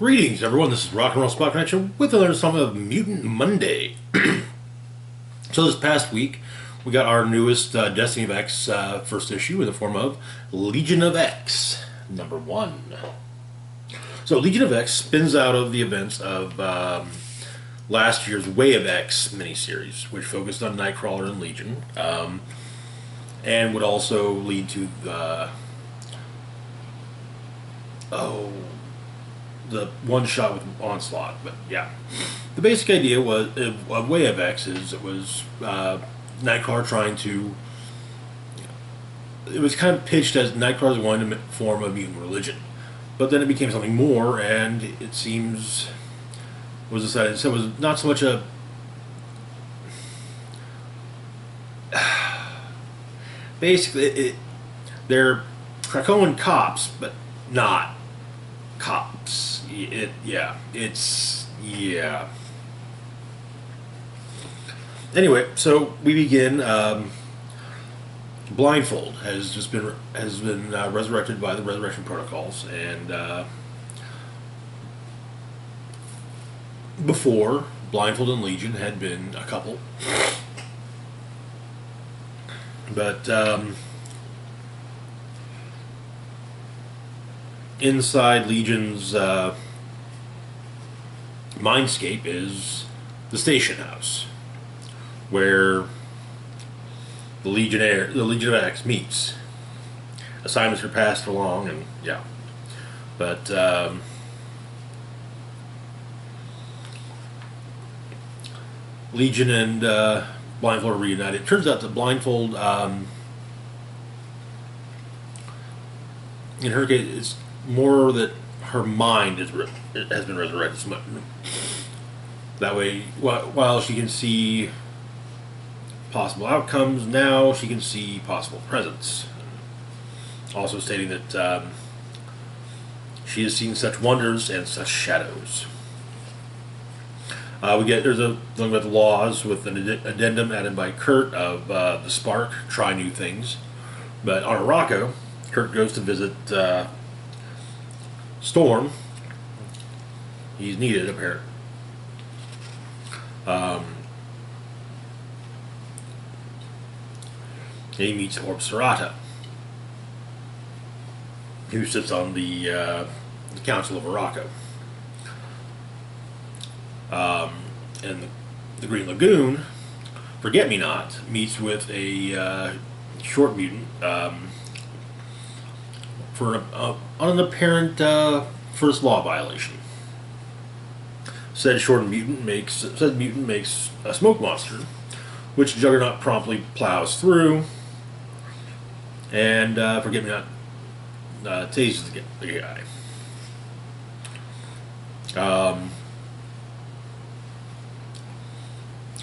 Greetings, everyone. This is Rock and Roll Spot Connection with another installment of Mutant Monday. So this past week, we got our newest Destiny of X first issue in the form of Legion of X, number 1. So Legion of X spins out of the events of last year's Way of X miniseries, which focused on Nightcrawler and Legion, and would also lead to the one shot with Onslaught. But yeah, the basic idea was of Way of X is it was Nightcrawler trying to. It was kind of pitched as Nightcrawler wanting to form a mutant religion, but then it became something more, and it seems was decided. So it was not so much a. Basically, they're Krakoan cops, but not cops. Yeah. Anyway, so we begin. Blindfold has been resurrected by the resurrection protocols, and before Blindfold and Legion had been a couple, but inside Legion's mindscape is the station house, where the Legion of X meets. Assignments are passed along, and yeah, but Legion and Blindfold are reunited. It turns out that Blindfold, in her case, it's more that her mind has been resurrected. That way, while she can see possible outcomes, now she can see possible presents. Also stating that she has seen such wonders and such shadows. There's a thing about the laws with an addendum added by Kurt of the Spark, try new things. But on Arakko, Kurt goes to visit Storm. He's needed, apparently. And he meets Orb Serata, who sits on the Council of Arakko. And the Green Lagoon, Forget-Me-Not, meets with a short mutant for on an apparent first law violation. Said mutant makes a smoke monster, which Juggernaut promptly plows through, and Forget-Me-Not tases the guy.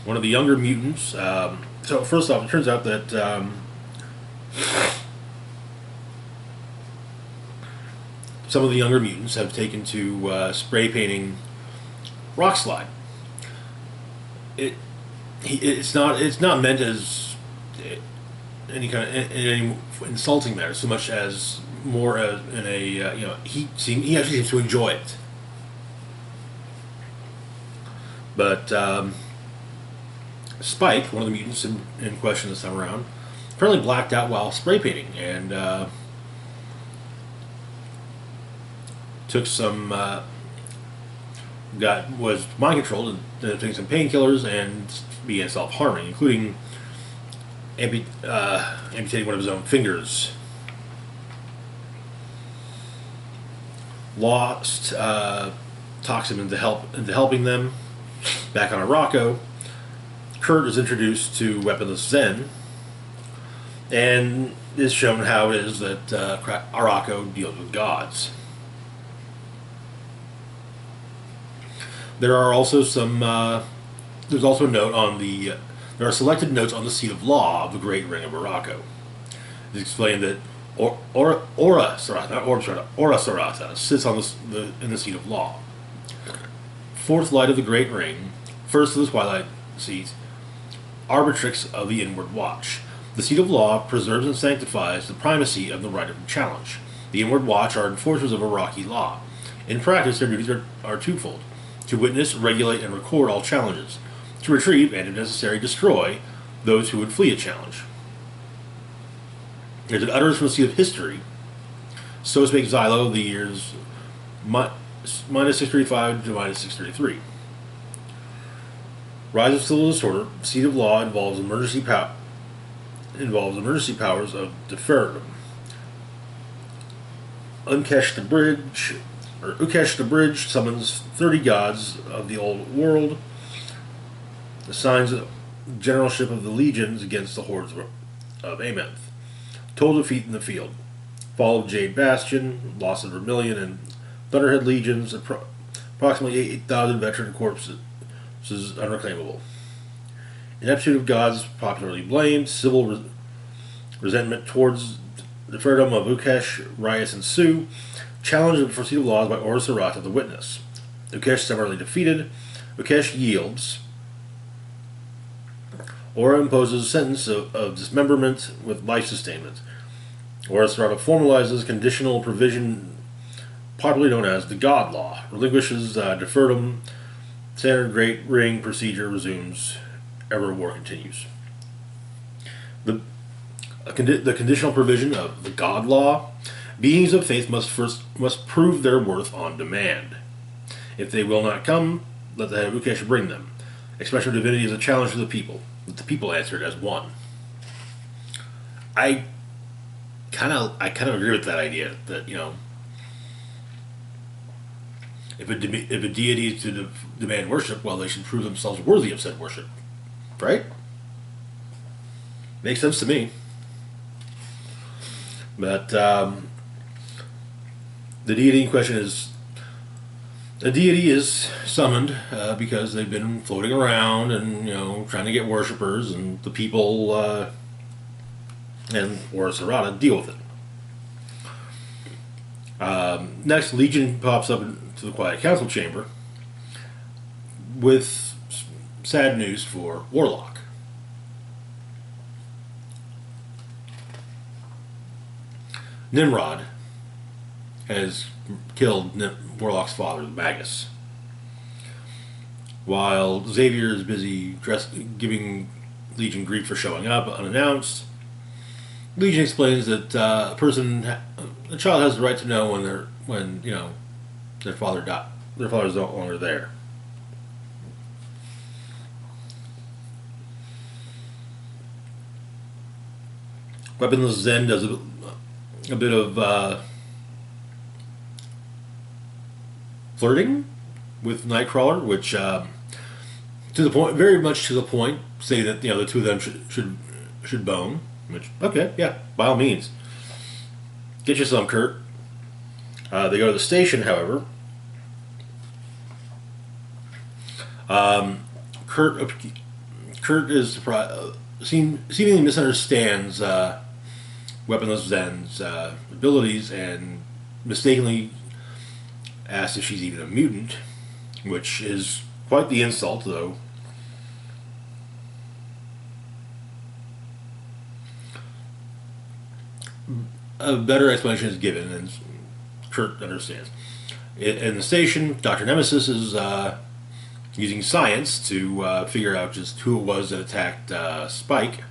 One of the younger mutants. So first off, it turns out that some of the younger mutants have taken to spray painting Rockslide. It's not meant as any kind of any insulting matter so much as more as in a he actually seems to enjoy it. But Spike, one of the mutants in question this time around, apparently blacked out while spray painting, and took some was mind controlled and taking some painkillers and began self-harming, including amputating one of his own fingers. Lost talks him into helping them back on Arakko. Kurt is introduced to Weaponless Zen, and is shown how it is that Arakko deals with gods. There are also there's also a note on the. There are selected notes on the seat of law of the Great Ring of Arakko. It's explained that Aura Serata sits on in the seat of law. Fourth light of the Great Ring, first of the Twilight seat, arbitrix of the Inward Watch. The seat of law preserves and sanctifies the primacy of the right of challenge. The Inward Watch are enforcers of Iraqi law. In practice, their duties are twofold: to witness, regulate, and record all challenges, to retrieve and, if necessary, destroy those who would flee a challenge. There's an utterance from the seat of history. So spake Xylo the years minus 635 to minus 633. Rise of civil disorder, seat of law involves emergency powers of deferendum. Ukesh the bridge summons 30 gods of the old world, assigns the generalship of the legions against the hordes of Amenth. Total defeat in the field. Fall of Jade Bastion, loss of Vermilion and Thunderhead legions, approximately 8,000 veteran corpses unreclaimable. Ineptitude of gods popularly blamed, civil resentment towards the fiefdom of Ukesh, riots ensue, challenge of the foreseeable laws by Orus Arata the witness. Ukesh summarily defeated, Ukesh yields. Ora imposes a sentence of dismemberment with life sustainment. Orus Arata formalizes conditional provision popularly known as the God Law, relinquishes deferendum, standard Great Ring procedure resumes, ever war continues. The conditional provision of the God Law: beings of faith must prove their worth on demand. If they will not come, let the head of Ukesh bring them. Expression of divinity is a challenge to the people. Let the people answered as one. I kind of agree with that idea that, if a deity is to demand worship, well, they should prove themselves worthy of said worship, right? Makes sense to me. But the deity in question is a deity is summoned because they've been floating around and trying to get worshippers, and the people and Orus Arata deal with it. Next, Legion pops up into the Quiet Council chamber with sad news for Warlock. Nimrod has killed Warlock's father, Magus. While Xavier is busy giving Legion grief for showing up unannounced, Legion explains that a child has the right to know when their father died. Their father is no longer there. Weaponless Zen does a bit of flirting with Nightcrawler, which to the point, very much to the point, say that the two of them should bone. Which, okay, yeah, by all means, get you some, Kurt. They go to the station, however. Kurt is seemingly misunderstands Weaponless Zen's abilities and mistakenly asks if she's even a mutant, which is quite the insult, though. A better explanation is given, and Kurt understands. In the station, Dr. Nemesis is using science to figure out just who it was that attacked Spike.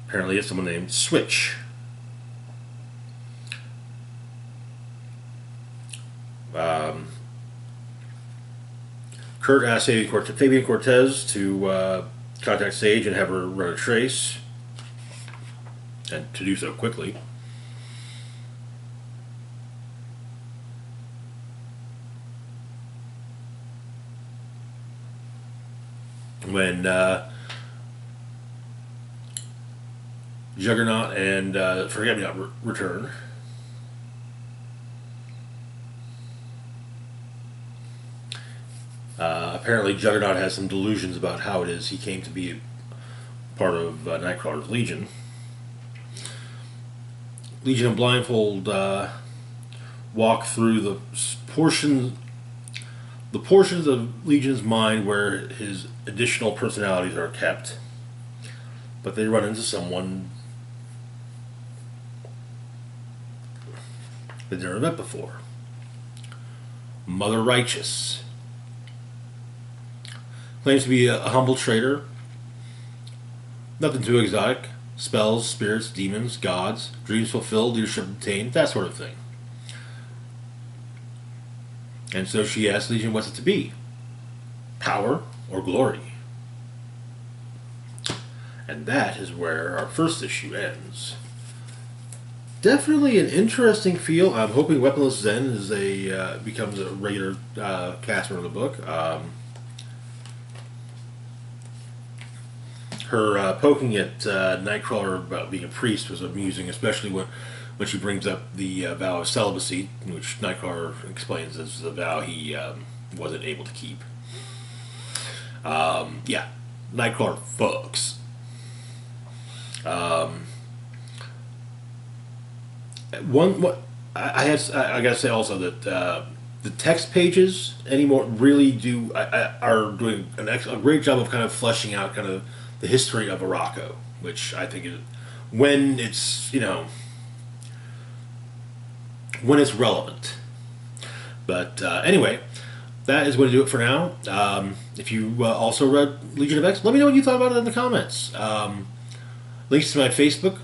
Apparently it's someone named Switch. Kurt asks Fabian Cortez to contact Sage and have her run a trace, and to do so quickly. When Juggernaut and Forget-Me-Not return, apparently Juggernaut has some delusions about how it is he came to be part of Nightcrawler's Legion. Legion and Blindfold walk through the portions of Legion's mind where his additional personalities are kept. but they run into someone they've never met before. Mother Righteous claims to be a humble trader. Nothing too exotic. Spells, spirits, demons, gods, dreams fulfilled, leadership obtained, that sort of thing. And so she asks Legion, what's it to be? Power or glory? And that is where our first issue ends. Definitely an interesting feel. I'm hoping Weaponless Zen is becomes a regular cast member of the book. Her poking at Nightcrawler about being a priest was amusing, especially when she brings up the vow of celibacy, which Nightcrawler explains as the vow he wasn't able to keep. Yeah, Nightcrawler fucks. I gotta say also that the text pages anymore really are doing a great job of kind of fleshing out kind of the history of Araco, which I think is when it's when it's relevant. But anyway, that is going to do it for now. If you also read Legion of X, let me know what you thought about it in the comments. Links to my Facebook,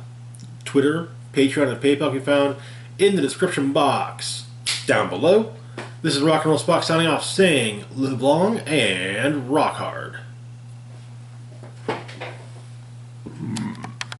Twitter, Patreon, and PayPal can be found in the description box down below. This is Rock and Roll Spock signing off, saying live long and rock hard.